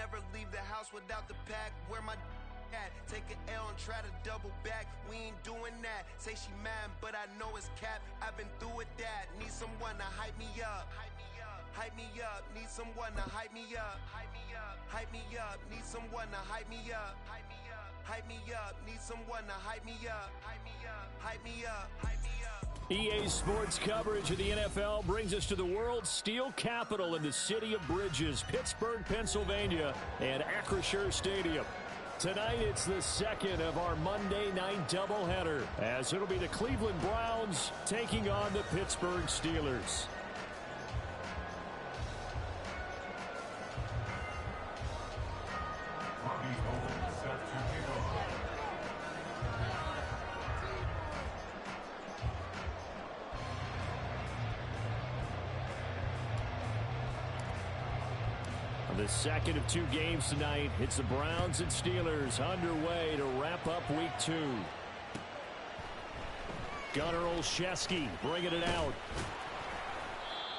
never leave the house without the pack. Where my at? Take an L and try to double back. We ain't doing that. Say she mad, but I know it's cap. I've been through with that. Need someone to hype me up. Hype me up. Need someone to hype me up. Hype me up. Need someone to hype me up. Hype me up. Need someone to hype me up. Hype me up. Hype me up. EA Sports coverage of the NFL brings us to the world's steel capital in the city of Bridges, Pittsburgh, Pennsylvania, and Acrisure Stadium. Tonight, it's the second of our Monday night doubleheader, as it'll be the Cleveland Browns taking on the Pittsburgh Steelers. The second of two games tonight. It's the Browns and Steelers underway to wrap up week 2. Gunnar Olszewski bringing it out.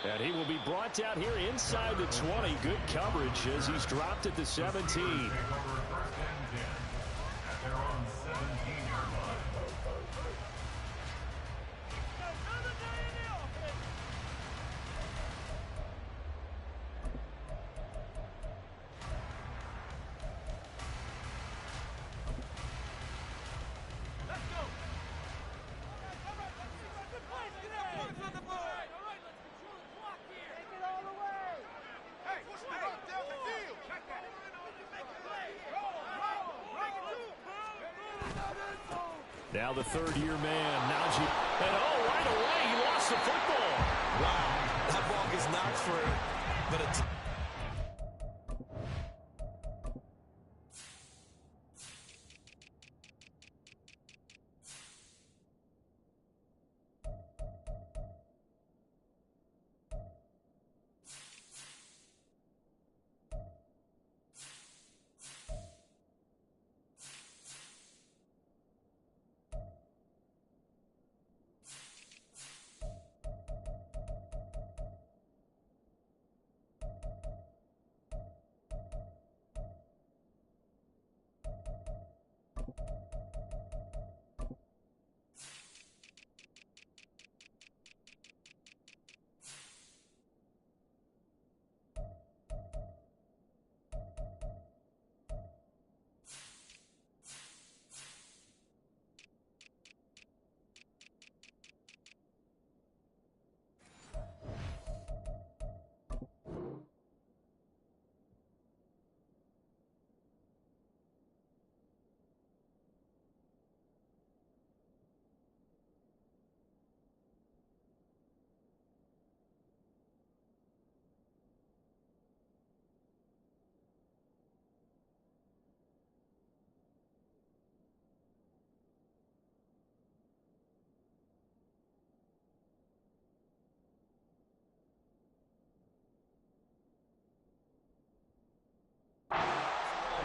And he will be brought down here inside the 20. Good coverage as he's dropped at the 17. Now the third-year man, Najee. And right away, he lost the football. Wow, that ball gets knocked free, but it's...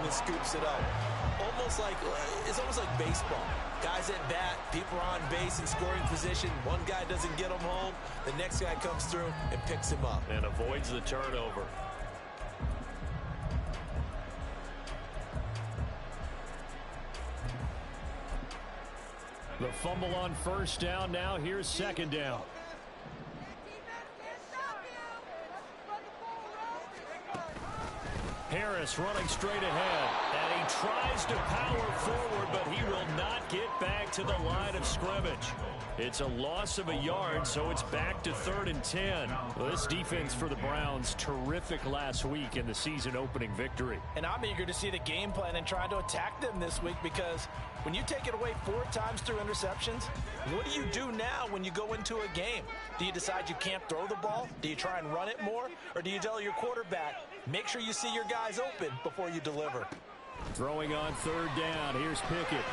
And scoops it up. It's almost like baseball. Guys at bat, people are on base in scoring position. One guy doesn't get him home. The next guy comes through and picks him up. And avoids the turnover. The fumble on first down. Now here's second down. Harris running straight ahead, and he tries to power forward, but he will not get back to the line of scrimmage. It's a loss of a yard, so it's back to 3rd and 10. Well, this defense for the Browns, terrific last week in the season opening victory. And I'm eager to see the game plan and try to attack them this week, because when you take it away 4 times through interceptions, what do you do now when you go into a game? Do you decide you can't throw the ball? Do you try and run it more? Or do you tell your quarterback, make sure you see your guys open before you deliver? Throwing on 3rd down. Here's Pickett.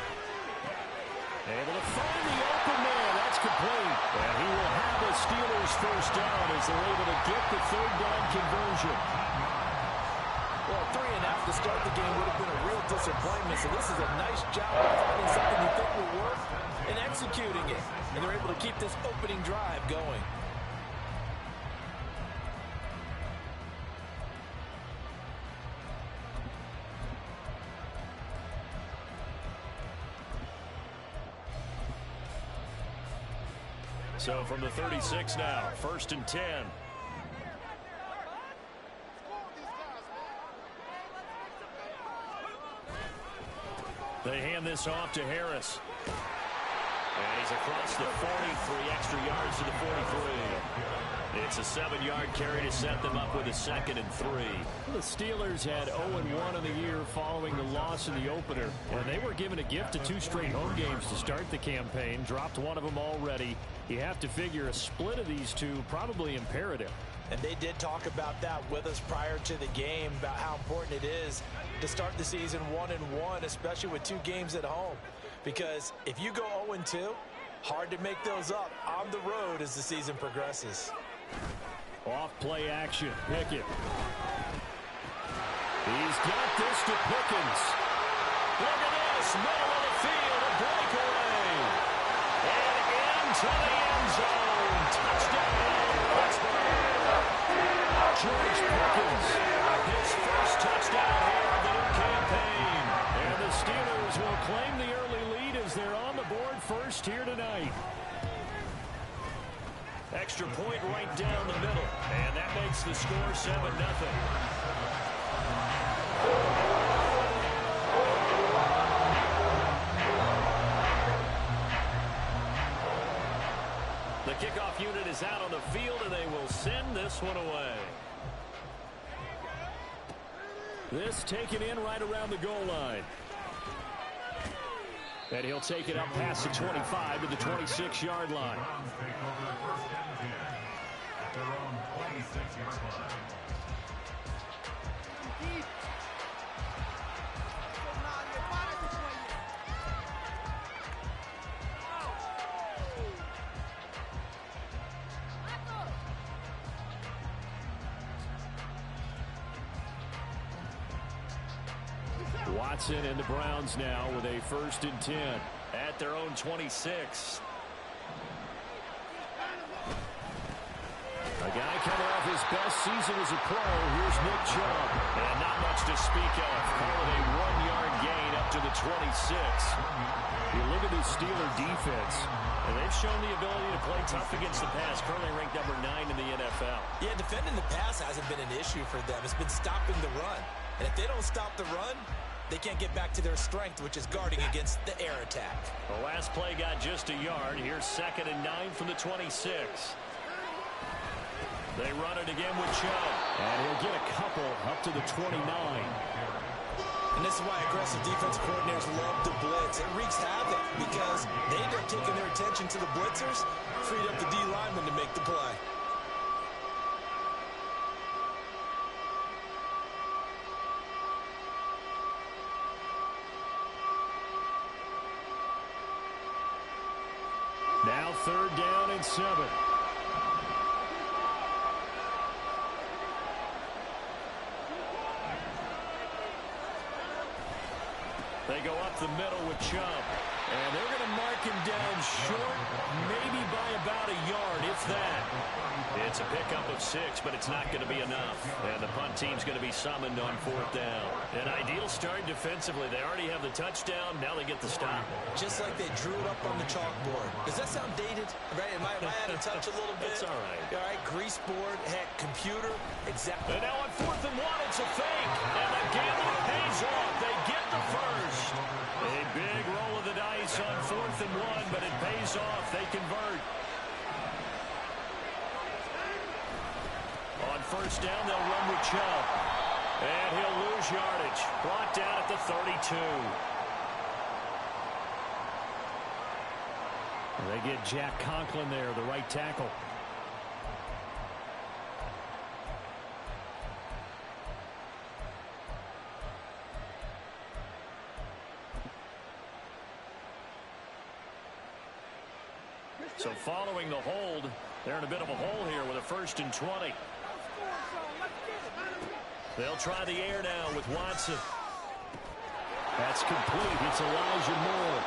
Able to find the open man. That's complete. And he will have a Steelers first down as they're able to get the 3rd down conversion. Well, 3 and out to start the game would have been a real disappointment. So this is a nice job of finding something you think will work and executing it. And they're able to keep this opening drive going. So from the 36 now, 1st and 10. They hand this off to Harris. And he's across the 43 extra yards to the 43. It's a 7-yard carry to set them up with a 2nd and 3. The Steelers had 0-1 in the year following the loss in the opener. And they were given a gift of 2 straight home games to start the campaign. Dropped one of them already. You have to figure a split of these two probably imperative. And they did talk about that with us prior to the game, about how important it is to start the season 1-1, especially with 2 games at home. Because if you go 0-2, hard to make those up on the road as the season progresses. Off play action, Pickett. He's got this to Pickens. Look at this, middle of the field, a breakaway. And into the end zone. Touchdown, Pittsburgh. George Pickens, his first touchdown here of the new campaign. And the Steelers will claim the early lead as they're on the board first here tonight. Extra point right down the middle. And that makes the score 7-0. The kickoff unit is out on the field, and they will send this one away. This taken in right around the goal line. And he'll take it up past the 25 to the 26-yard line. Watson and the Browns now with a 1st and 10 at their own 26. A guy coming off his best season as a pro. Here's Nick Chubb. And not much to speak of. Call it a 1-yard gain up to the 26. You look at this Steeler defense, and they've shown the ability to play tough against the pass. Currently ranked number 9 in the NFL. Yeah, defending the pass hasn't been an issue for them. It's been stopping the run. And if they don't stop the run, they can't get back to their strength, which is guarding against the air attack. The last play got just a yard. Here's 2nd and 9 from the 26. They run it again with Chubb. And he'll get a couple up to the 29. And this is why aggressive defense coordinators love to blitz. It wreaks havoc because they end up taking their attention to the blitzers, freed up the D lineman to make the play. Now 3rd down and 7. They go up the middle with Chubb. And they're going to mark him down short, maybe by about a yard, if that. It's a pickup of 6, but it's not going to be enough. And the punt team's going to be summoned on 4th down. An ideal start defensively. They already have the touchdown. Now they get the stop. Just like they drew it up on the chalkboard. Does that sound dated? Right? Am I out of touch a little bit? It's all right. All right, grease board, heck, computer, exactly. And now on 4th and 1, it's a fake. And the gambling pays off. They get the first. A big roll of the dice on 4th and 1, but it pays off. They convert. On 1st down, they'll run with Chubb. And he'll lose yardage. Brought down at the 32. They get Jack Conklin there, the right tackle. So following the hold, they're in a bit of a hole here with a 1st and 20. They'll try the air now with Watson. That's complete. It's Elijah Moore.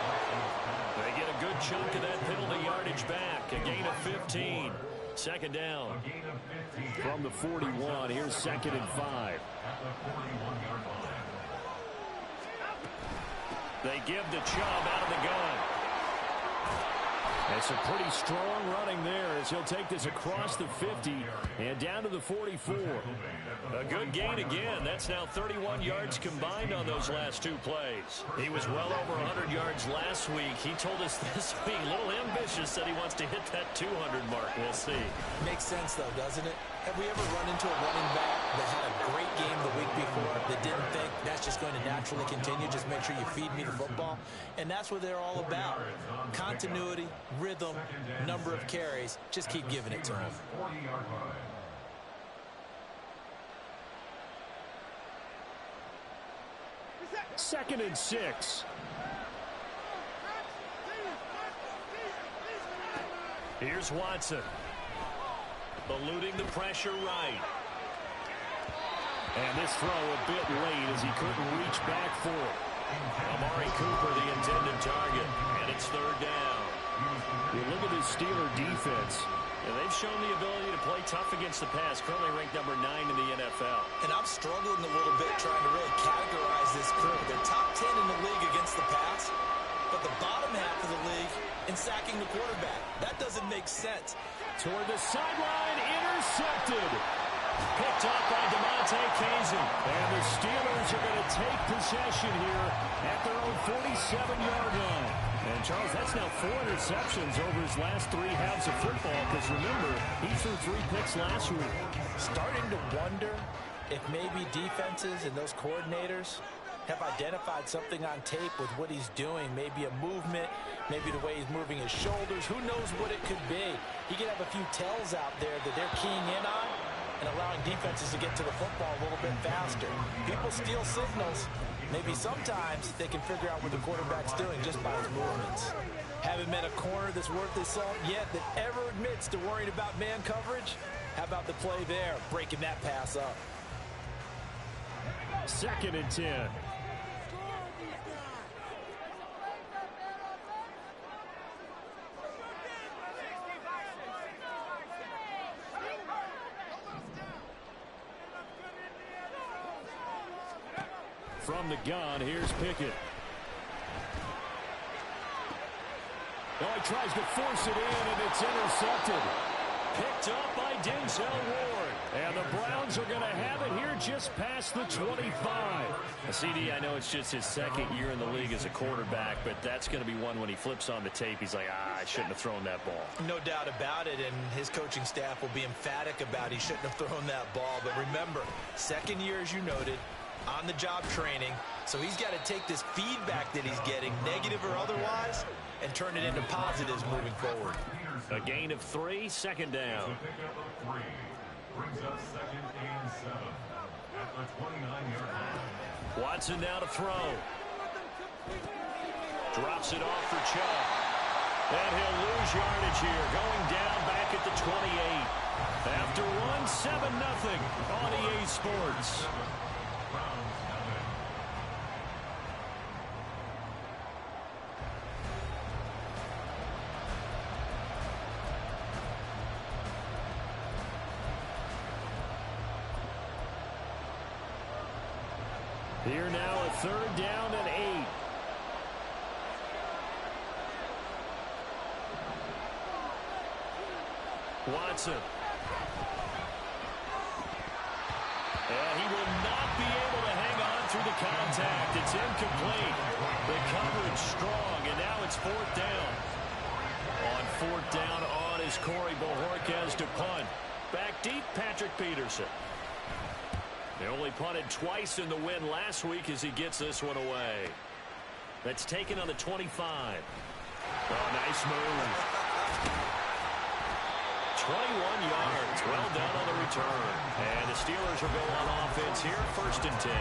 They get a good chunk of that penalty yardage back. A gain of 15. 2nd down. From the 41, here's 2nd and 5. They give to Chubb out of the gun. And some pretty strong running there as he'll take this across the 50 and down to the 44. A good gain again. That's now 31 yards combined on those last two plays. He was well over 100 yards last week. He told us this week, a little ambitious, said he wants to hit that 200 mark. We'll see. Makes sense, though, doesn't it? Have we ever run into a running back that had a great game the week before that didn't think that's just going to naturally continue? Just make sure you feed me the football. And that's what they're all about. Continuity, rhythm, number of carries. Just keep giving it to him. Second and 6. Here's Watson. Eluding the pressure right. And this throw a bit late as he couldn't reach back for it. Amari Cooper, the intended target. And it's third down. You look at this Steeler defense. And they've shown the ability to play tough against the pass. Currently ranked number 9 in the NFL. And I'm struggling a little bit trying to really categorize this crew. They're top 10 in the league against the pass, but the bottom half of the league in sacking the quarterback. That doesn't make sense. Toward the sideline, intercepted. Picked up by DeMonte Kazin. And the Steelers are going to take possession here at their own 47-yard line. And, Charles, that's now 4 interceptions over his last 3 halves of football. Because, remember, he threw 3 picks last week. Starting to wonder if maybe defenses and those coordinators have identified something on tape with what he's doing. Maybe a movement, maybe the way he's moving his shoulders. Who knows what it could be? He could have a few tells out there that they're keying in on and allowing defenses to get to the football a little bit faster. People steal signals. Maybe sometimes they can figure out what the quarterback's doing just by his movements. Haven't met a corner that's worth his salt yet that ever admits to worrying about man coverage. How about the play there, breaking that pass up? Second and 10. From the gun, here's Pickett. Oh, he tries to force it in, and it's intercepted. Picked up by Denzel Ward. And the Browns are going to have it here just past the 25. CD, I know it's just his second year in the league as a quarterback, but that's going to be one when he flips on the tape. He's like, I shouldn't have thrown that ball. No doubt about it, and his coaching staff will be emphatic about he shouldn't have thrown that ball. But remember, second year, as you noted, on-the-job training, so he's got to take this feedback that he's getting, negative or otherwise, and turn it into positives moving forward. A gain of 3, second down. Watson now to throw. Drops it off for Chubb. And he'll lose yardage here, going down back at the 28. After one, 7-0 on EA Sports. Here now a third down and 8. Watson. And he will not be able to hang on through the contact. It's incomplete. The coverage strong, and now it's fourth down. On fourth down on is Corey Bojorquez to punt. Back deep, Patrick Peterson. They only punted twice in the win last week as he gets this one away. That's taken on the 25. Oh, nice move. 21 yards. Well done on the return. And the Steelers will go on offense here, first and 10.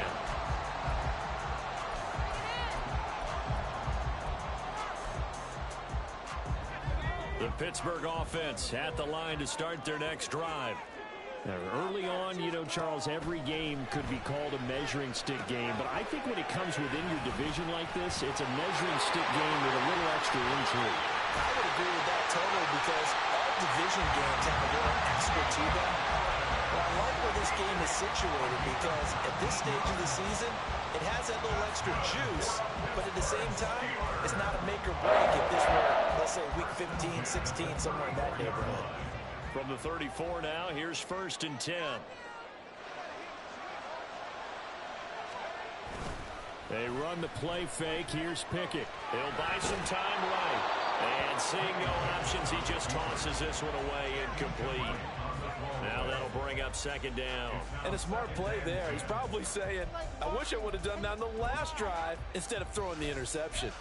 The Pittsburgh offense at the line to start their next drive. Now, early on, you know, Charles, every game could be called a measuring stick game, but I think when it comes within your division like this, it's a measuring stick game with a little extra intrigue. I would agree with that totally because all division games have a little extra to them. But I like where this game is situated because at this stage of the season, It has that little extra juice, but at the same time, it's not a make or break if this were, let's say, week 15, 16, somewhere in that neighborhood. From the 34 now, here's 1st and 10. They run the play fake. Here's Pickett. He'll buy some time right. And seeing no options, he just tosses this one away incomplete. Now that'll bring up 2nd down. And a smart play there. He's probably saying, I wish I would have done that on the last drive instead of throwing the interception.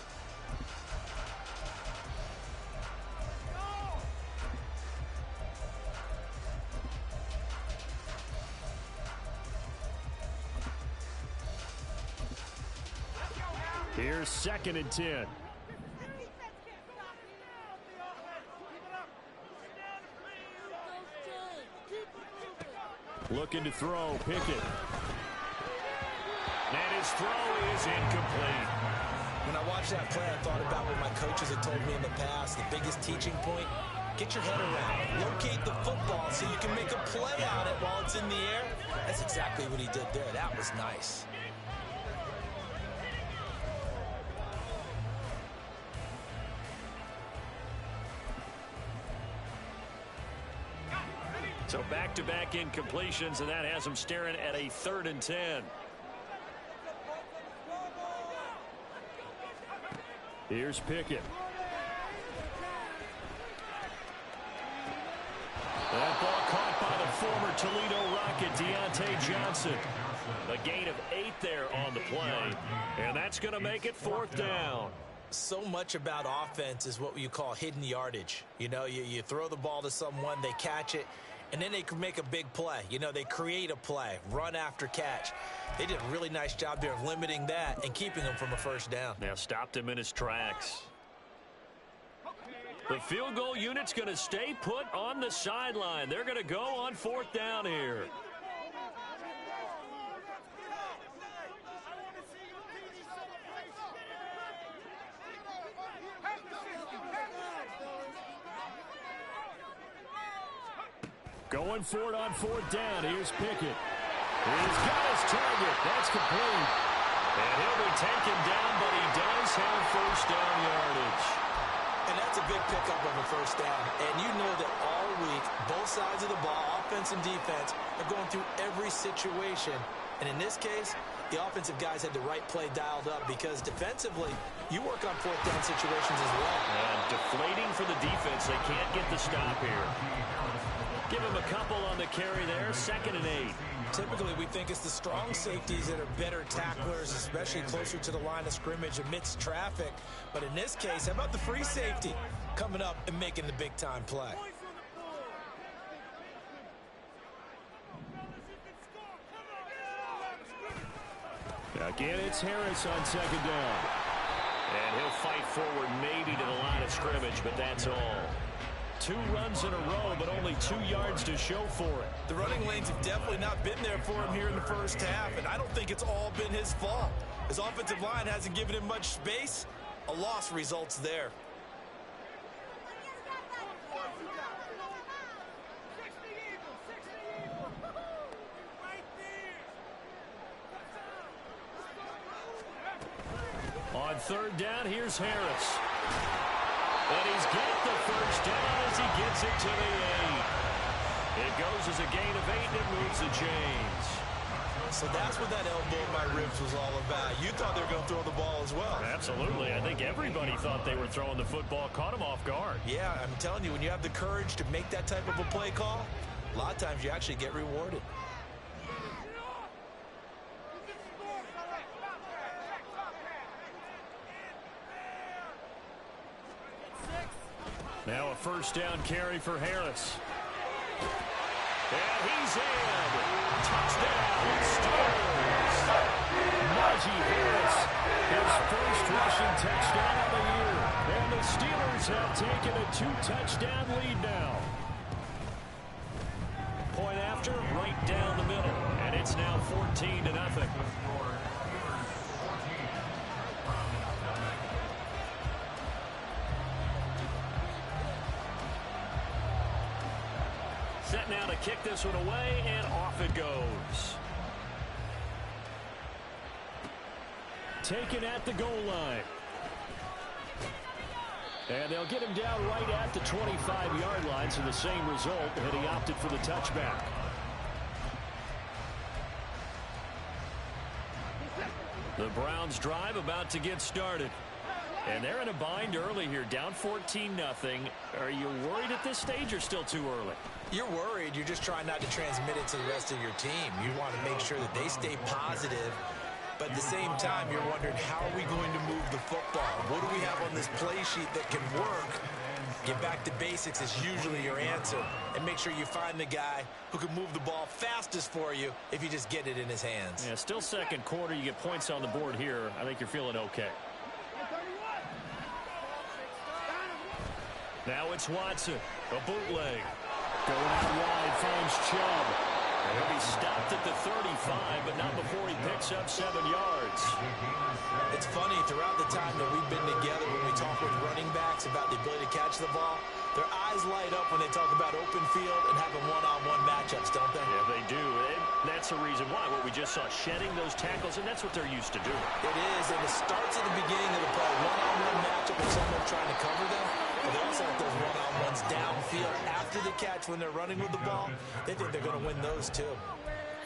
Here's 2nd and 10. Looking to throw, Pickett. And his throw is incomplete. When I watched that play, I thought about what my coaches had told me in the past. The biggest teaching point, get your head around. Locate the football so you can make a play on it while it's in the air. That's exactly what he did there. That was nice. So back-to-back incompletions, and that has him staring at a 3rd and 10. Here's Pickett. That ball caught by the former Toledo Rocket, Deontay Johnson. A gain of 8 there on the play, and that's going to make it 4th down. So much about offense is what you call hidden yardage. You know, you throw the ball to someone, they catch it, and then they can make a big play. You know, they create a play, run after catch. They did a really nice job there of limiting that and keeping him from a 1st down. Now stopped him in his tracks. The field goal unit's going to stay put on the sideline. They're going to go on 4th down here. Going for it on 4th down. Here's Pickett. He's got his target. That's complete. And he'll be taken down, but he does have 1st down yardage. And that's a big pickup of a 1st down. And you know that all week, both sides of the ball, offense and defense, are going through every situation. And in this case, the offensive guys had the right play dialed up because defensively, you work on 4th down situations as well. And deflating for the defense. They can't get the stop here. Give him a couple on the carry there. 2nd and 8. Typically, we think it's the strong safeties that are better tacklers, especially closer to the line of scrimmage amidst traffic. But in this case, how about the free safety coming up and making the big-time play? Again, it's Harris on 2nd down. And he'll fight forward maybe to the line of scrimmage, but that's all. 2 runs in a row, but only 2 yards to show for it. The running lanes have definitely not been there for him here in the 1st half, and I don't think it's all been his fault. His offensive line hasn't given him much space. A loss results there. On 3rd down, here's Harris. And he's got the 1st down as he gets it to the 8. It goes as a gain of 8 and it moves the chains. So that's what that elbow in my ribs was all about. You thought they were going to throw the ball as well. Absolutely. I think everybody thought they were throwing the football, caught him off guard. Yeah, I'm telling you, when you have the courage to make that type of a play call, a lot of times you actually get rewarded. Now a 1st down carry for Harris. And he's in. Touchdown, Steelers. Najee Harris, his 1st rushing touchdown of the year. And the Steelers have taken a 2-touchdown lead now. Point after, right down the middle. And it's now 14-0. Set now to kick this one away, and off it goes. taken at the goal line. And they'll get him down right at the 25-yard line, so the same result, and he opted for the touchback. The Browns drive about to get started. And they're in a bind early here, down 14-0. Are you worried at this stage or still too early? You're worried. You're just trying not to transmit it to the rest of your team. You want to make sure that they stay positive. But at the same time, you're wondering, how are we going to move the football? What do we have on this play sheet that can work? Get back to basics is usually your answer. And make sure you find the guy who can move the ball fastest for you if you just get it in his hands. Yeah, still second quarter. You get points on the board here. I think you're feeling okay. Now it's Watson, a bootleg. Going out wide, finds Chubb. He'll be stopped at the 35, but not before he picks up 7 yards. It's funny, throughout the time that we've been together, when we talk with running backs about the ability to catch the ball, their eyes light up when they talk about open field and having one-on-one matchups, don't they? Yeah, they do. And that's the reason why. What we just saw, shedding those tackles, and that's what they're used to doing. It is, and it starts at the beginning of the play. One-on-one matchup with someone trying to cover them. But they also have those one-on-ones downfield after the catch when they're running with the ball. They think they're going to win those too.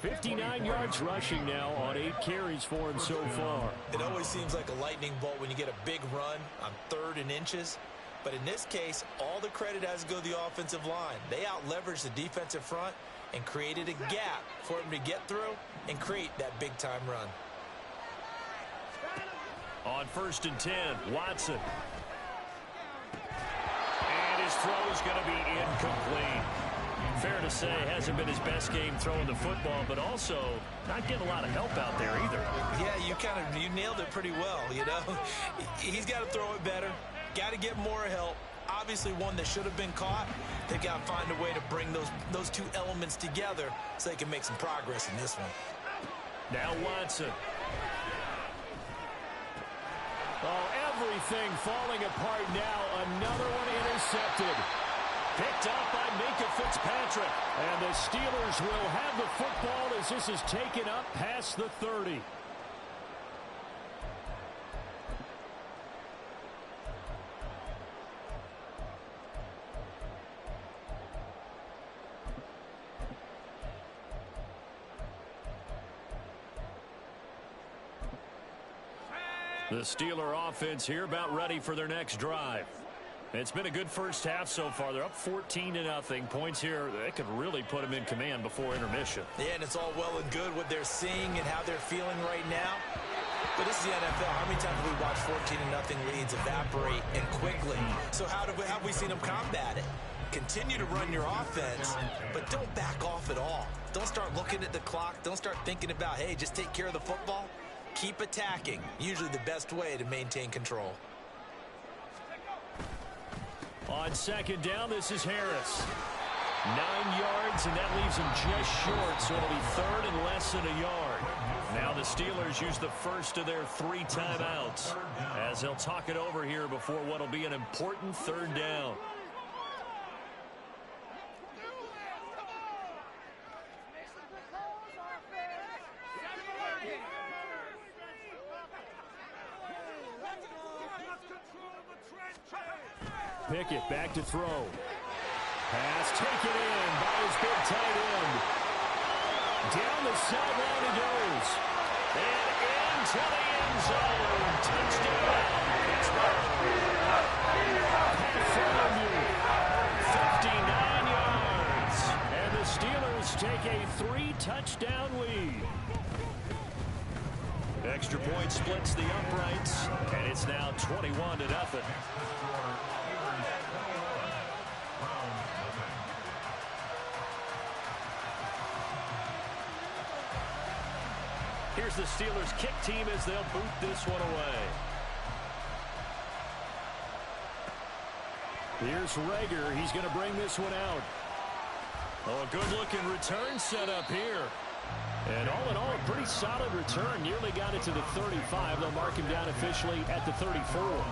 59 yards rushing now on 8 carries for him so far. It always seems like a lightning bolt when you get a big run on 3rd and inches. But in this case, all the credit has to go to the offensive line. They out-leveraged the defensive front and created a gap for him to get through and create that big-time run. On 1st and 10, Watson. His throw is going to be incomplete. Fair to say, hasn't been his best game throwing the football, but also not getting a lot of help out there either. Yeah, you nailed it pretty well, you know. He's got to throw it better, got to get more help. Obviously one that should have been caught. They've got to find a way to bring those two elements together so they can make some progress in this one. Now Watson. Oh, everything falling apart now. Another one intercepted. Picked up by Minka Fitzpatrick. And the Steelers will have the football as this is taken up past the 30. The Steeler offense here about ready for their next drive. It's been a good first half so far. They're up 14-0. Points here, they could really put them in command before intermission. Yeah, and it's all well and good what they're seeing and how they're feeling right now. But this is the NFL. How many times have we watched 14-0 leads evaporate and quickly? So how have we seen them combat it? Continue to run your offense, but don't back off at all. Don't start looking at the clock. Don't start thinking about, hey, just take care of the football. Keep attacking. Usually the best way to maintain control. On 2nd down, this is Harris. 9 yards, and that leaves him just short, so it'll be 3rd and less than a yard. Now the Steelers use the first of their 3 timeouts as they'll talk it over here before what will be an important 3rd down. Pickett back to throw. Pass taken in by his big tight end. Down the sideline he goes. And into the end zone. Touchdown, Pittsburgh. Pat 59 yards. And the Steelers take a 3-touchdown lead. Extra point splits the uprights. And it's now 21-0. Here's the Steelers kick team as they'll boot this one away. Here's Rager. He's going to bring this one out. Oh, a good-looking return set up here. And all in all, a pretty solid return. Nearly got it to the 35. They'll mark him down officially at the 34.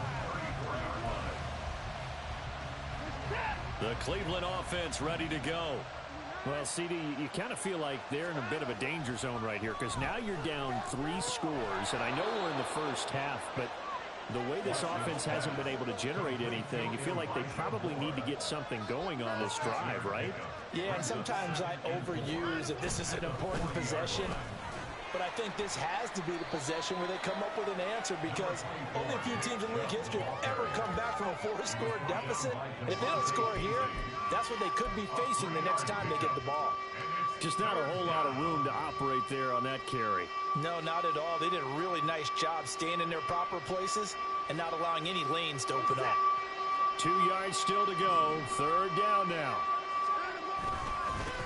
The Cleveland offense ready to go. Well, CD, you kind of feel like they're in a bit of a danger zone right here because now you're down 3 scores, and I know we're in the first half, but the way this offense hasn't been able to generate anything, you feel like they probably need to get something going on this drive, right? Yeah, and sometimes I overuse that this is an important possession. But I think this has to be the possession where they come up with an answer because only a few teams in league history have ever come back from a 4-score deficit. And if they don't score here, that's what they could be facing the next time they get the ball. Just not a whole lot of room to operate there on that carry. No, not at all. They did a really nice job staying in their proper places and not allowing any lanes to open up. 2 yards still to go. 3rd down now.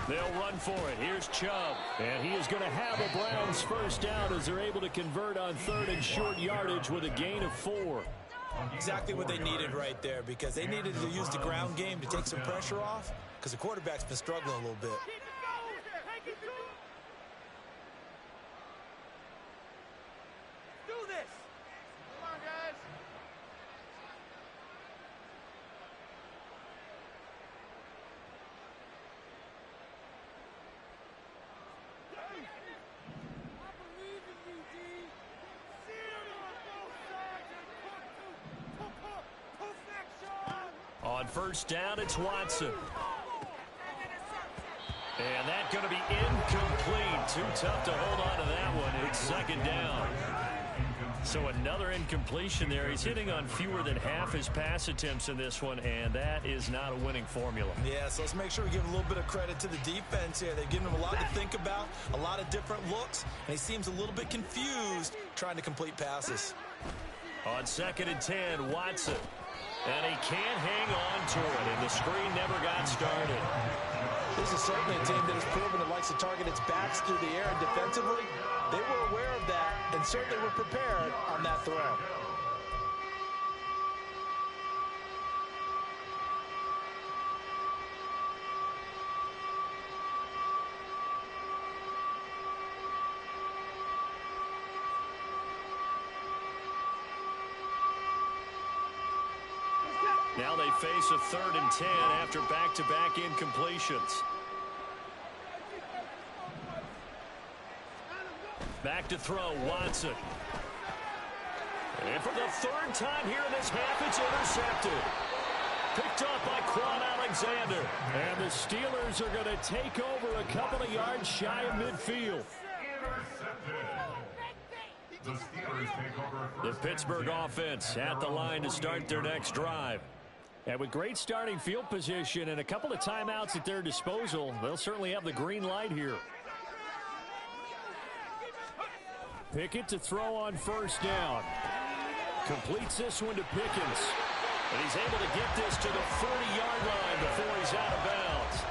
They'll run for it. Here's Chubb. And he is going to have a Browns first down as they're able to convert on 3rd and short yardage with a gain of 4. Exactly what they needed right there because they needed to use the ground game to take some pressure off because the quarterback's been struggling a little bit. On first down, it's Watson. And that's going to be incomplete. Too tough to hold on to that one. It's 2nd down. So another incompletion there. He's hitting on fewer than half his pass attempts in this one, and that is not a winning formula. Yeah, so let's make sure we give a little bit of credit to the defense here. They've given him a lot to think about, a lot of different looks, and he seems a little bit confused trying to complete passes. On 2nd and 10, Watson. And he can't hang on to it, and the screen never got started. This is certainly a team that has proven it likes to target its backs through the air and defensively. They were aware of that and certainly were prepared on that throw. Now they face a 3rd and 10 after back-to-back incompletions. Back to throw, Watson. And for the 3rd time here in this half, it's intercepted. Picked up by Quan Alexander. And the Steelers are going to take over a couple of yards shy of midfield. The Pittsburgh offense at the line to start their next drive. And with great starting field position and a couple of timeouts at their disposal, they'll certainly have the green light here. Pickett to throw on first down. Completes this one to Pickens. And he's able to get this to the 30-yard line before he's out of bounds.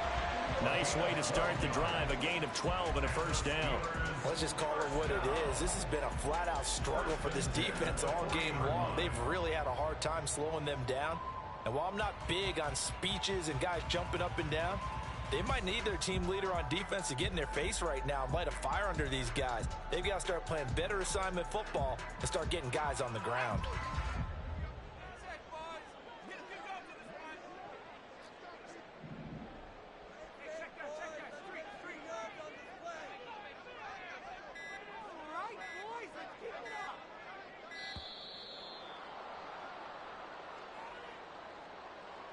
Nice way to start the drive, a gain of 12 and a first down. Let's just call it what it is. This has been a flat-out struggle for this defense all game long. They've really had a hard time slowing them down. And while I'm not big on speeches and guys jumping up and down, they might need their team leader on defense to get in their face right now and light a fire under these guys. They've got to start playing better assignment football and start getting guys on the ground.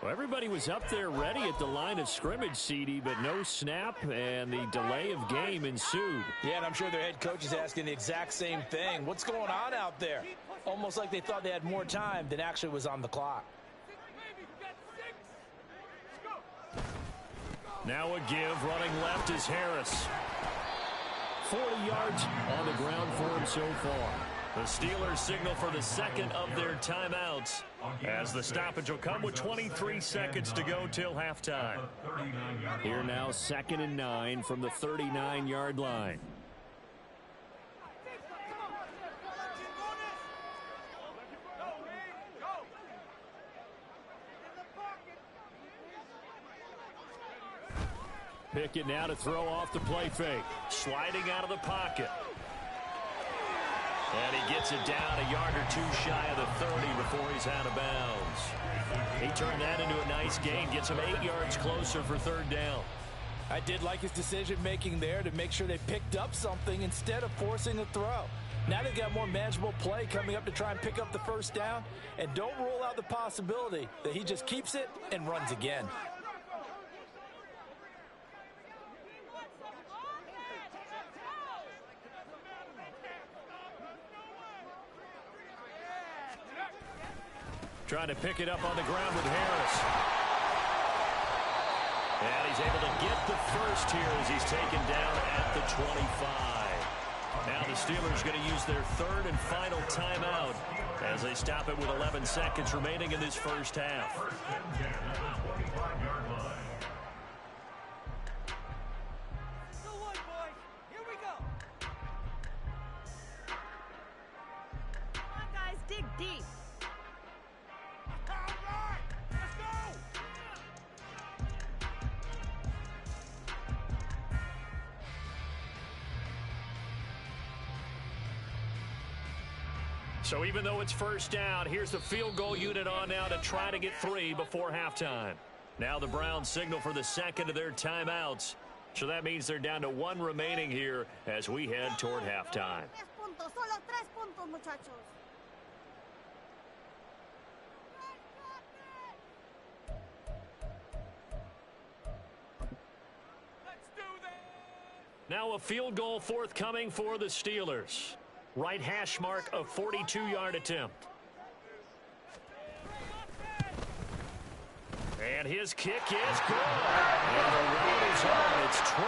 Well, everybody was up there ready at the line of scrimmage, CD, but no snap, and the delay of game ensued. Yeah, and I'm sure their head coach is asking the exact same thing. What's going on out there? Almost like they thought they had more time than actually was on the clock. Now a give, running left is Harris. 40 yards on the ground for him so far. The Steelers signal for the second of their timeouts as the stoppage will come with 23 seconds to go till halftime. Here now 2nd and 9 from the 39-yard line. Pickett now to throw off the play fake. Sliding out of the pocket. And he gets it down a yard or two shy of the 30 before he's out of bounds. He turned that into a nice gain. Gets him 8 yards closer for 3rd down. I did like his decision-making there to make sure they picked up something instead of forcing a throw. Now they've got more manageable play coming up to try and pick up the first down. And don't rule out the possibility that he just keeps it and runs again. Trying to pick it up on the ground with Harris. And he's able to get the first here as he's taken down at the 25. Now the Steelers going to use their third and final timeout as they stop it with 11 seconds remaining in this first half. Here we go. Come on, guys, dig deep. So even though it's first down, here's the field goal unit on now to try to get 3 before halftime. Now the Browns signal for the second of their timeouts. So that means they're down to 1 remaining here as we head toward halftime. Solo 3 puntos, muchachos. Now a field goal forthcoming for the Steelers. Right hash mark of 42-yard attempt. And his kick is good. And the run is on. It's 24-0.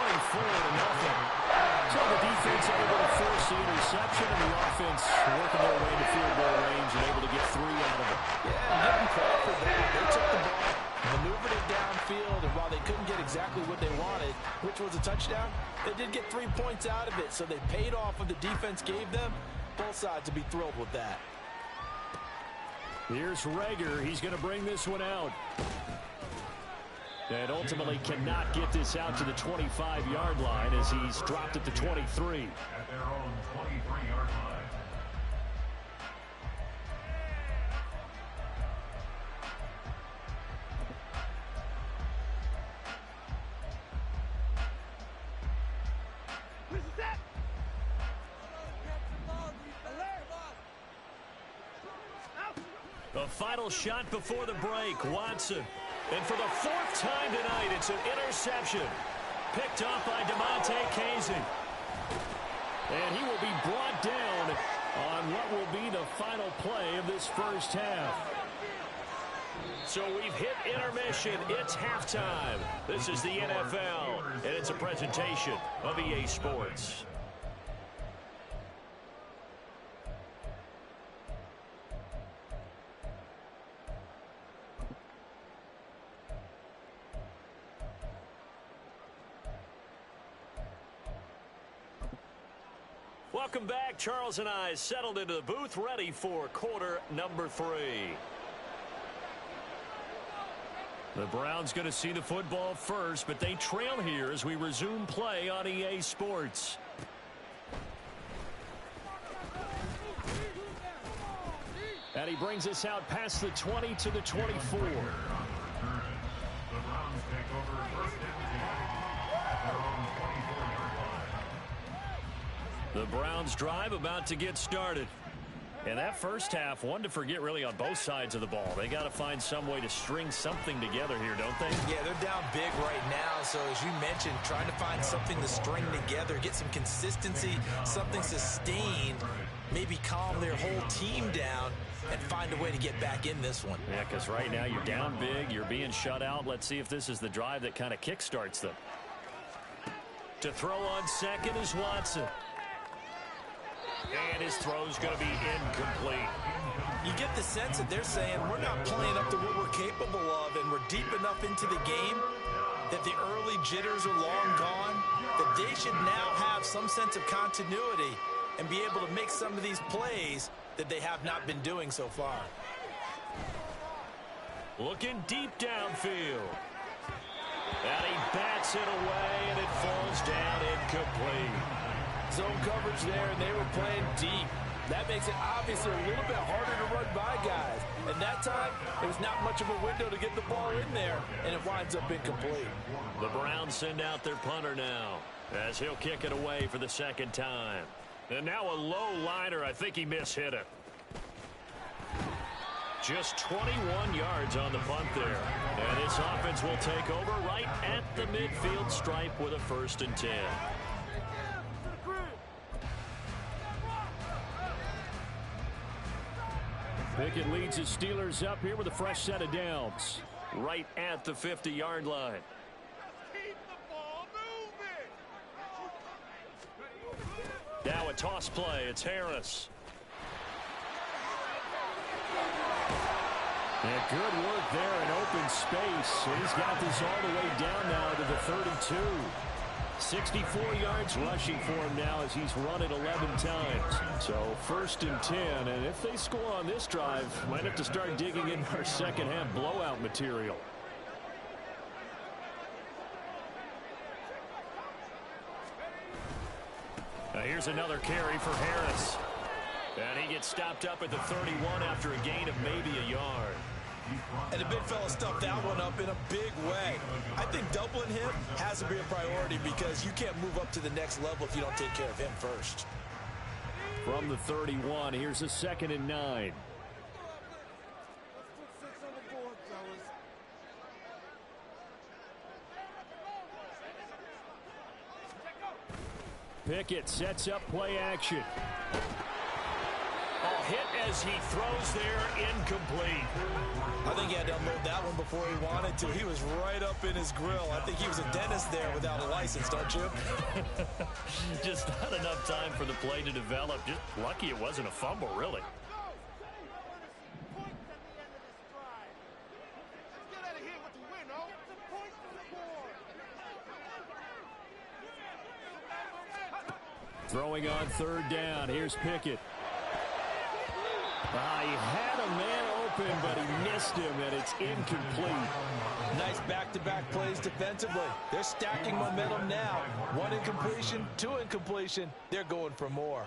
So the defense able to force the interception, and the offense working their way to field goal range and able to get 3 out of it. Yeah, give them credit for that. They took the ball, maneuvered it downfield, and while they couldn't get exactly what they wanted, which was a touchdown, they did get 3 points out of it, so they paid off what the defense gave them. Both sides will be thrilled with that. Here's Rager. He's going to bring this one out. And ultimately cannot get this out to the 25-yard line as he's dropped at the 23. At their own 23-yard line. The final shot before the break, Watson. And for the 4th time tonight, it's an interception. Picked up by DeMonte Casey. And he will be brought down on what will be the final play of this first half. So we've hit intermission. It's halftime. This is the NFL, and it's a presentation of EA Sports. Welcome back. Charles and I settled into the booth, ready for quarter number 3. The Browns going to see the football first, but they trail here as we resume play on EA Sports. And he brings us out past the 20 to the 24. The Browns take over first and 10 at their own 24-yard line. The Browns drive about to get started. And that first half, one to forget really on both sides of the ball. They got to find some way to string something together here, don't they? Yeah, they're down big right now. So as you mentioned, trying to find something to string together, get some consistency, something sustained, maybe calm their whole team down and find a way to get back in this one. Yeah, because right now you're down big, you're being shut out. Let's see if this is the drive that kind of kickstarts them. To throw on second is Watson. And his throw's going to be incomplete. You get the sense that they're saying we're not playing up to what we're capable of, and we're deep enough into the game that the early jitters are long gone, that they should now have some sense of continuity and be able to make some of these plays that they have not been doing so far. Looking deep downfield. And he bats it away, and it falls down incomplete. Zone coverage there, and they were playing deep. That makes it obviously a little bit harder to run by guys. And that time, it was not much of a window to get the ball in there, and it winds up incomplete. The Browns send out their punter now, as he'll kick it away for the second time. And now a low liner. I think he mishit it. Just 21 yards on the punt there. And this offense will take over right at the midfield stripe with a 1st and 10. Pickett leads his Steelers up here with a fresh set of downs. Right at the 50-yard line. Keep the ball moving. Now a toss play. It's Harris. And good work there in open space. And he's got this all the way down now to the 32. 64 yards rushing for him now as he's run it 11 times. So 1st and 10. And if they score on this drive, might have to start digging in our second half blowout material. Now here's another carry for Harris. And he gets stopped up at the 31 after a gain of maybe a yard. And the big fella stuffed that one up in a big way. I think doubling him has to be a priority because you can't move up to the next level if you don't take care of him first. From the 31, here's a 2nd and 9. Pickett sets up play action. Hit as he throws there, incomplete. I think he had to unload that one before he wanted to. He was right up in his grill. I think he was a dentist there without a license, don't you? Just not enough time for the play to develop. Just lucky it wasn't a fumble, really. Throwing on 3rd down. Here's Pickett. He had a man open, but he missed him, and it's incomplete. Nice back-to-back plays defensively. They're stacking momentum now. 1 incompletion, 2 incompletion. They're going for more.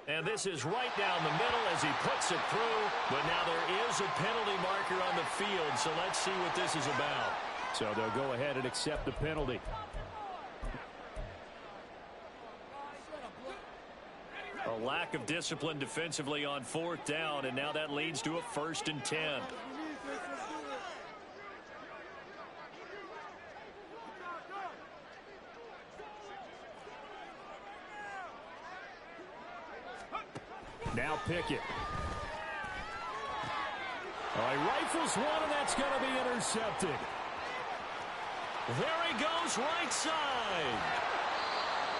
And this is right down the middle as he puts it through. But now there is a penalty marker on the field, so let's see what this is about. So they'll go ahead and accept the penalty. A lack of discipline defensively on 4th down, and now that leads to a 1st and 10. Now Pickett. He rifles one, and that's going to be intercepted. There he goes, right side.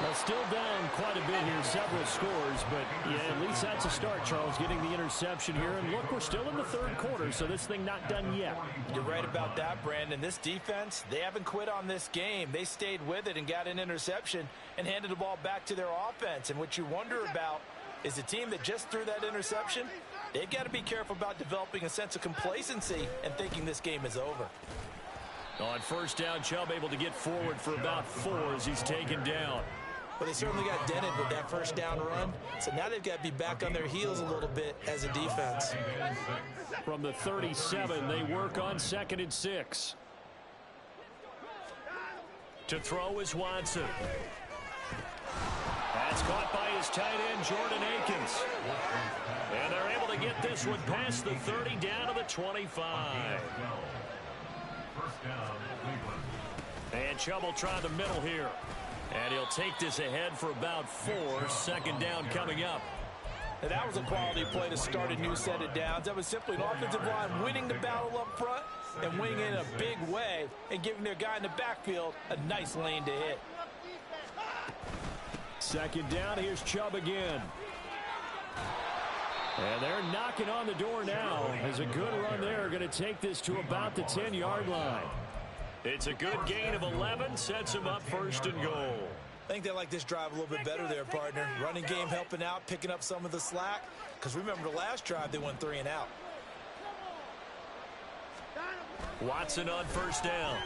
Well, still down quite a bit here, several scores, but yeah, at least that's a start, Charles, getting the interception here. And look, we're still in the 3rd quarter, so this thing not done yet. You're right about that, Brandon. This defense, they haven't quit on this game. They stayed with it and got an interception and handed the ball back to their offense. And what you wonder about is the team that just threw that interception, they've got to be careful about developing a sense of complacency and thinking this game is over. On 1st down, Chubb able to get forward for about 4 as he's taken down. But they certainly got dented with that 1st down run. So now they've got to be back on their heels a little bit as a defense. From the 37, they work on 2nd and 6. To throw is Watson. That's caught by his tight end, Jordan Akins. And they're able to get this one past the 30 down to the 25. And Chubb will try the middle here. And he'll take this ahead for about 4. 2nd down coming up. And that was a quality play to start a new set of downs. That was simply an offensive line winning the battle up front and winning it in a big way and giving their guy in the backfield a nice lane to hit. 2nd down, here's Chubb again. And they're knocking on the door now. As a good run there, going to take this to about the 10-yard line. It's a good gain of 11, sets him up 1st and goal. I think they like this drive a little bit better there, partner. Running game helping out, picking up some of the slack. Because remember the last drive, they went 3 and out. Watson on 1st down.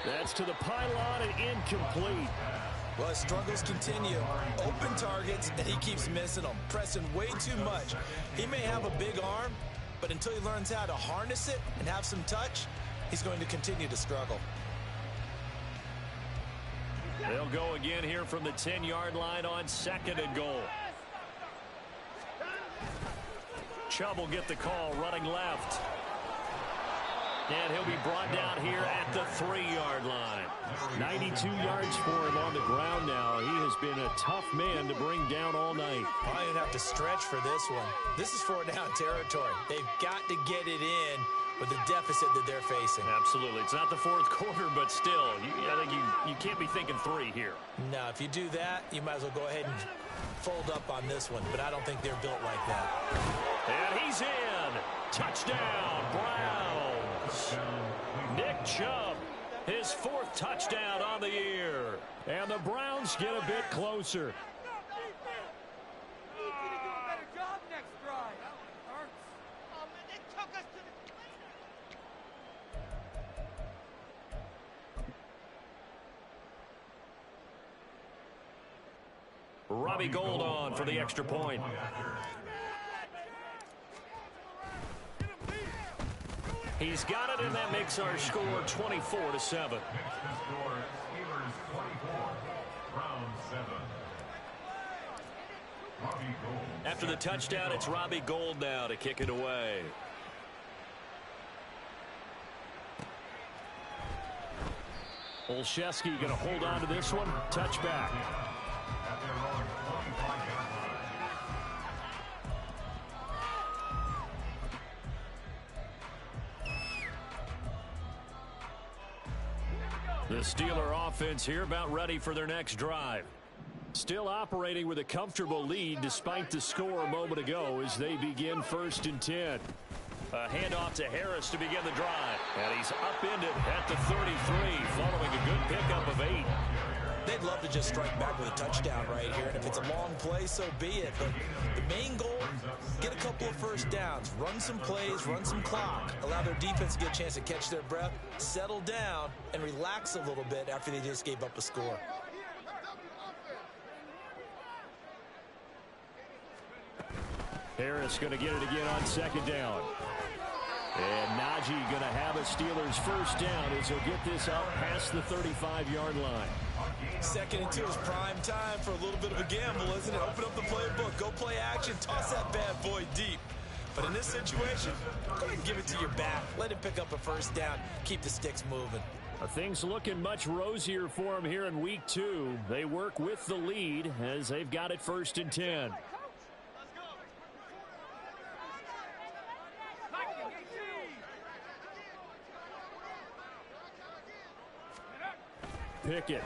That's to the pylon and incomplete. Well, his struggles continue. Open targets, and he keeps missing them, pressing way too much. He may have a big arm, but until he learns how to harness it and have some touch, he's going to continue to struggle. They'll go again here from the 10-yard line on 2nd and goal. Chubb will get the call running left. And he'll be brought down here at the 3-yard line. 92 yards for him on the ground now. He has been a tough man to bring down all night. Probably going to have to stretch for this one. This is 4-down territory. They've got to get it in with the deficit that they're facing. Absolutely. It's not the 4th quarter, but still, I think you can't be thinking 3 here. No, if you do that, you might as well go ahead and fold up on this one, but I don't think they're built like that. And he's in. Touchdown, Browns. Nick Chubb, his 4th touchdown on the year. And the Browns get a bit closer. Robbie Gould on for the extra point. He's got it, and that makes our score 24-7. After the touchdown, it's Robbie Gould now to kick it away. Olszewski going to hold on to this one. Touchback. The Steeler offense here about ready for their next drive. Still operating with a comfortable lead despite the score a moment ago as they begin 1st and 10. A handoff to Harris to begin the drive. And he's upended at the 33 following a good pickup of 8. They'd love to just strike back with a touchdown right here, and if it's a long play, so be it. But the main goal, get a couple of first downs, run some plays, run some clock, allow their defense to get a chance to catch their breath, settle down, and relax a little bit after they just gave up a score. Harris going to get it again on 2nd down. And Najee going to have a Steelers first down as he'll get this out past the 35-yard line. 2nd and 2 is prime time for a little bit of a gamble, isn't it? Open up the playbook, go play action, toss that bad boy deep. But in this situation, go ahead and give it to your back. Let him pick up a first down, keep the sticks moving. Things looking much rosier for him here in week 2. They work with the lead as they've got it 1st and 10. Pickett.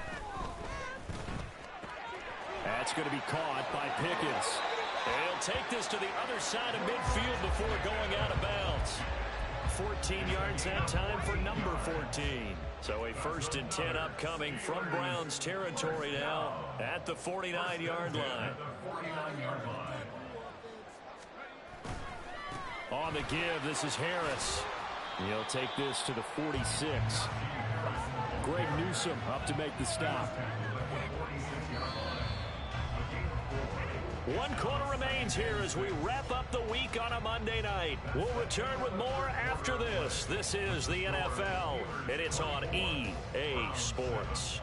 That's going to be caught by Pickens. They'll take this to the other side of midfield before going out of bounds. 14 yards that time for number 14. So a 1st and 10 upcoming from Browns territory now at the 49-yard line. On the give, this is Harris. He'll take this to the 46. Greg Newsome up to make the stop. 1 quarter remains here as we wrap up the week on a Monday night. We'll return with more after this. This is the NFL, and it's on EA Sports.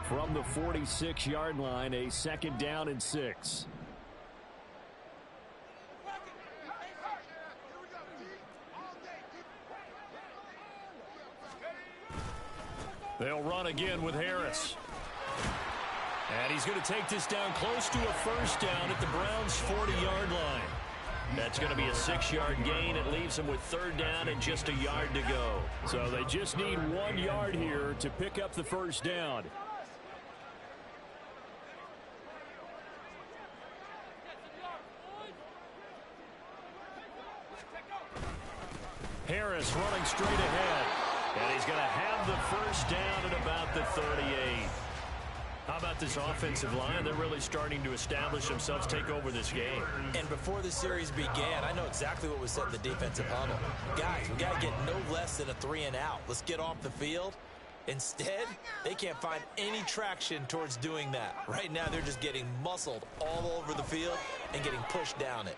From the 46-yard line, a 2nd down and 6. They'll run again with Harris. And he's going to take this down close to a first down at the Browns' 40-yard line. That's going to be a 6-yard gain. It leaves them with 3rd down and just a yard to go. So they just need 1 yard here to pick up the first down. Harris running straight ahead. And he's going to have the first down at about the 38. How about this offensive line? They're really starting to establish themselves, take over this game. And before the series began, I know exactly what was said in the defensive huddle. Guys, we got to get no less than a 3 and out. Let's get off the field. Instead, they can't find any traction towards doing that. Right now, they're just getting muscled all over the field and getting pushed down it.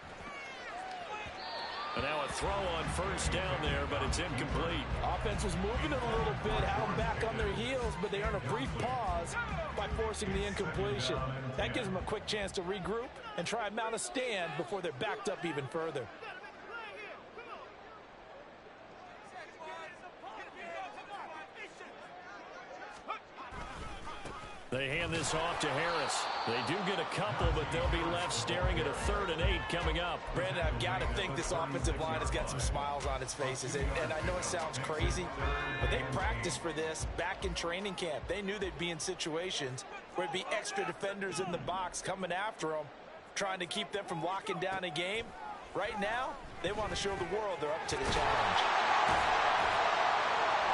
And now a throw on first down there, but it's incomplete. Offense was moving it a little bit, had them back on their heels, but they earn a brief pause by forcing the incompletion. That gives them a quick chance to regroup and try and mount a stand before they're backed up even further. They hand this off to Harris. They do get a couple, but they'll be left staring at a 3rd and 8 coming up. Brandon, I've got to think this offensive line has got some smiles on its faces. And I know it sounds crazy, but they practiced for this back in training camp. They knew they'd be in situations where it'd be extra defenders in the box coming after them, trying to keep them from locking down a game. Right now, they want to show the world they're up to the challenge.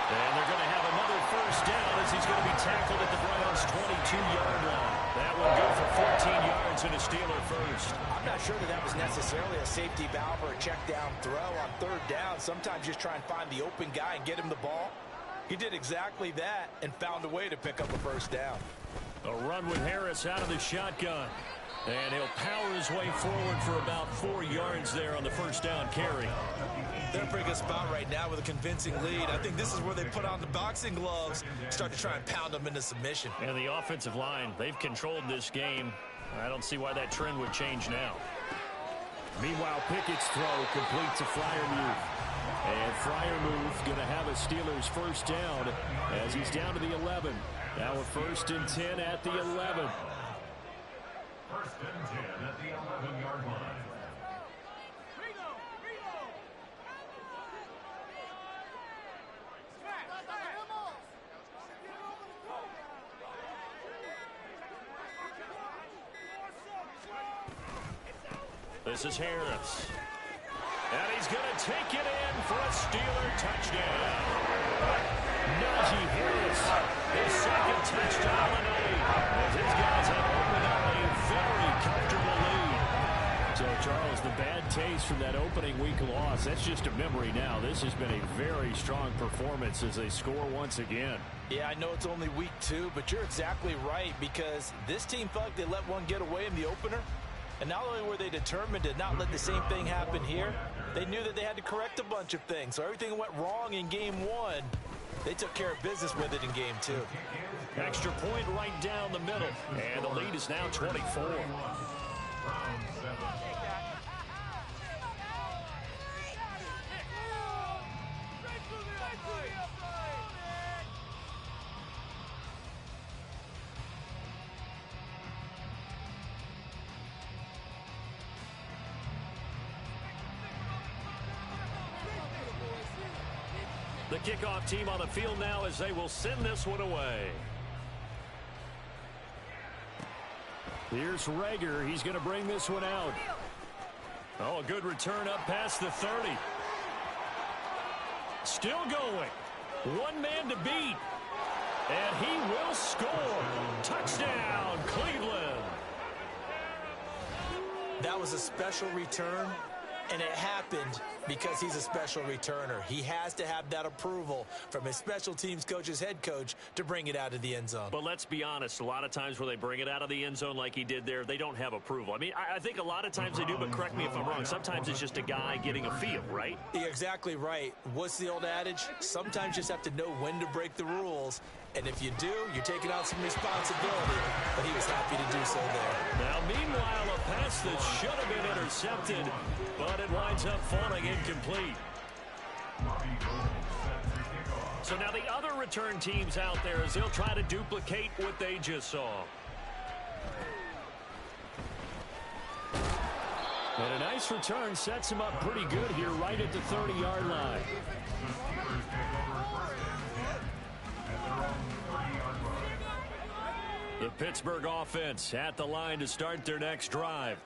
And they're going to have another first down as he's going to be tackled at the Browns' 22-yard line. That one good for 14 yards and a Steeler first. I'm not sure that was necessarily a safety valve or a check down throw on 3rd down. Sometimes just try and find the open guy and get him the ball. He did exactly that and found a way to pick up a first down. A run with Harris out of the shotgun. And he'll power his way forward for about 4 yards there on the first down carry. They're in a pretty good spot right now with a convincing lead. I think this is where they put on the boxing gloves, start to try and pound them into submission. And the offensive line, they've controlled this game. I don't see why that trend would change now. Meanwhile, Pickett's throw complete to Freiermuth. And Freiermuth going to have a Steelers first down as he's down to the 11. Now a 1st and 10 at the 11. 1st and 10 at the 11-yard line. This is Harris. And he's going to take it in for a Steeler touchdown. Najee Harris, his 2nd touchdown of the night. As his guys have opened up a very comfortable lead. So, Charles, the bad taste from that opening week loss, that's just a memory now. This has been a very strong performance as they score once again. Yeah, I know it's only week 2, but you're exactly right because this team felt like they let one get away in the opener. And not only were they determined to not let the same thing happen here, they knew that they had to correct a bunch of things. So everything went wrong in game 1. They took care of business with it in game 2. Extra point right down the middle. And the lead is now 24. The kickoff team on the field now as they will send this one away. Here's Rager. He's going to bring this one out. Oh, a good return up past the 30. Still going. One man to beat. And he will score. Touchdown, Cleveland. That was a special return. And it happened because he's a special returner. He has to have that approval from his special teams coach's head coach to bring it out of the end zone. But let's be honest, a lot of times when they bring it out of the end zone like he did there, they don't have approval. I mean, I think a lot of times they do, but correct me if I'm wrong. Sometimes it's just a guy getting a feel, right? You're exactly right. What's the old adage? Sometimes you just have to know when to break the rules. And if you do, you're taking on some responsibility. But he was happy to do so there. Now, meanwhile, a pass that should have been intercepted, but it winds up falling incomplete. So now the other return teams out there as they'll try to duplicate what they just saw. And a nice return sets him up pretty good here right at the 30-yard line. The Pittsburgh offense at the line to start their next drive.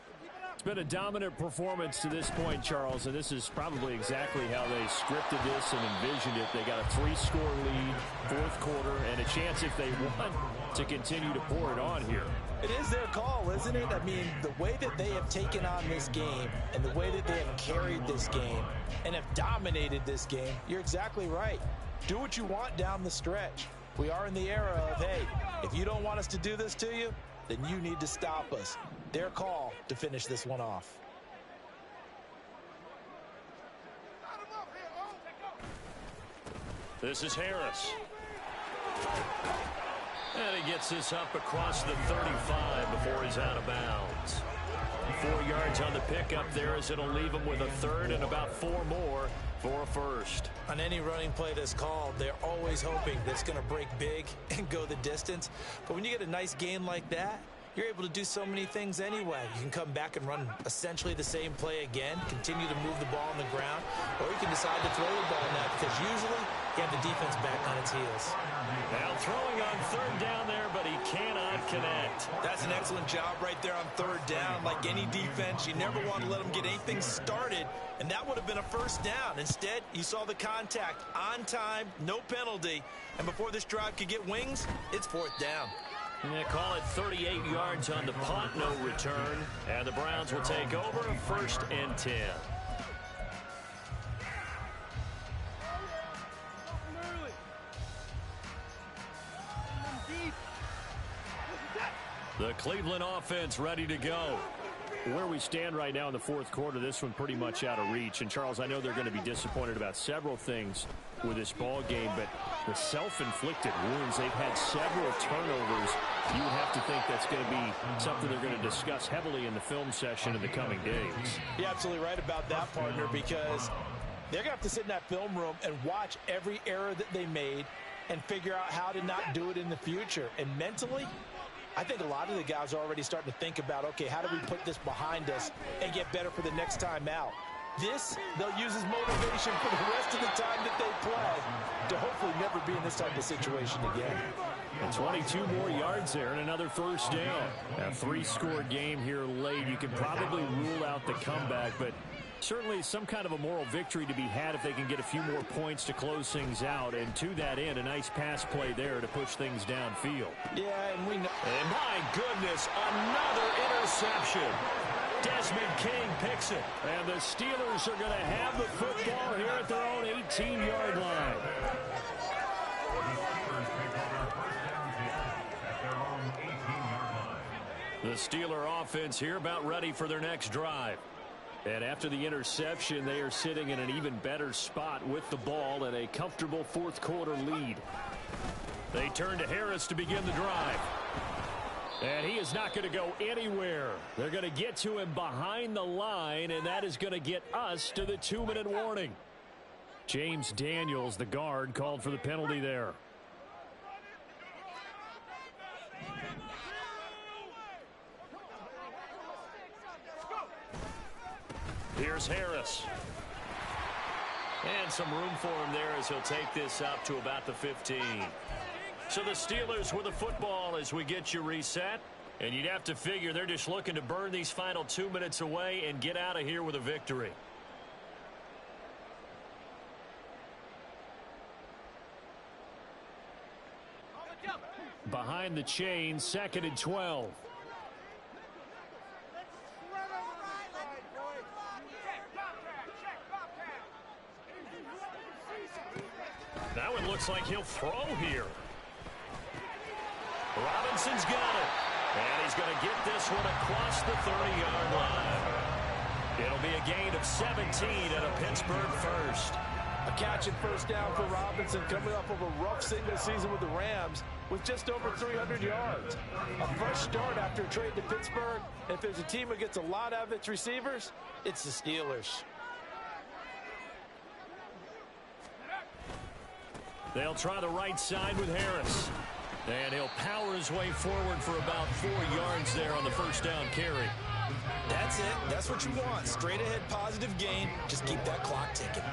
It's been a dominant performance to this point, Charles, and this is probably exactly how they scripted this and envisioned it. They got a 3-score lead, fourth quarter, and a chance if they want to continue to pour it on here. It is their call, isn't it? I mean, the way that they have taken on this game and the way that they have carried this game and have dominated this game, you're exactly right. Do what you want down the stretch. We are in the era of, hey, if you don't want us to do this to you, then you need to stop us. Their call to finish this one off. This is Harris. And he gets this up across the 35 before he's out of bounds. 4 yards on the pickup there as it'll leave him with a third and about 4 more for a first. On any running play that's called, they're always hoping that it's going to break big and go the distance. But when you get a nice gain like that, you're able to do so many things anyway. You can come back and run essentially the same play again, continue to move the ball on the ground, or you can decide to throw the ball now because usually you have the defense back on its heels. Now throwing on third down there, but he cannot connect. That's an excellent job right there on third down. Like any defense, you never want to let them get anything started, and that would have been a first down. Instead, you saw the contact on time, no penalty, and before this drive could get wings, it's fourth down. They call it 38 yards on the punt, no return. And the Browns will take over, 1st and 10. The Cleveland offense ready to go. Where we stand right now in the fourth quarter, this one pretty much out of reach. And, Charles, I know they're going to be disappointed about several things with this ball game, but the self-inflicted wounds, they've had several turnovers. You would have to think that's going to be something they're going to discuss heavily in the film session in the coming days. You're absolutely right about that, partner, because they're going to have to sit in that film room and watch every error that they made and figure out how to not do it in the future. And mentally, I think a lot of the guys are already starting to think about, okay, how do we put this behind us and get better for the next time out? This, they'll use as motivation for the rest of the time that they play to hopefully never be in this type of situation again. And 22 more yards there and another first down. A 3-score game here late. You can probably rule out the comeback, but certainly some kind of a moral victory to be had if they can get a few more points to close things out. And to that end, a nice pass play there to push things downfield. Yeah, and we know. And my goodness, another interception. Desmond King picks it. And the Steelers are going to have the football here at their own 18-yard line. The Steeler offense here about ready for their next drive. And after the interception, they are sitting in an even better spot with the ball and a comfortable fourth quarter lead. They turn to Harris to begin the drive. And he is not going to go anywhere. They're going to get to him behind the line, and that is going to get us to the 2-minute warning. James Daniels, the guard, called for the penalty there. Here's Harris. And some room for him there as he'll take this up to about the 15. So the Steelers with the football as we get you reset. And you'd have to figure they're just looking to burn these final 2 minutes away and get out of here with a victory. Behind the chain, 2nd and 12. Now it looks like he'll throw here. Robinson's got it. And he's going to get this one across the 30-yard line. It'll be a gain of 17 and a Pittsburgh first. A catch and first down for Robinson coming off of a rough single season with the Rams with just over 300 yards. A fresh start after a trade to Pittsburgh. If there's a team that gets a lot out of its receivers, it's the Steelers. They'll try the right side with Harris. And he'll power his way forward for about 4 yards there on the first down carry. That's it. That's what you want. Straight ahead positive gain. Just keep that clock ticking.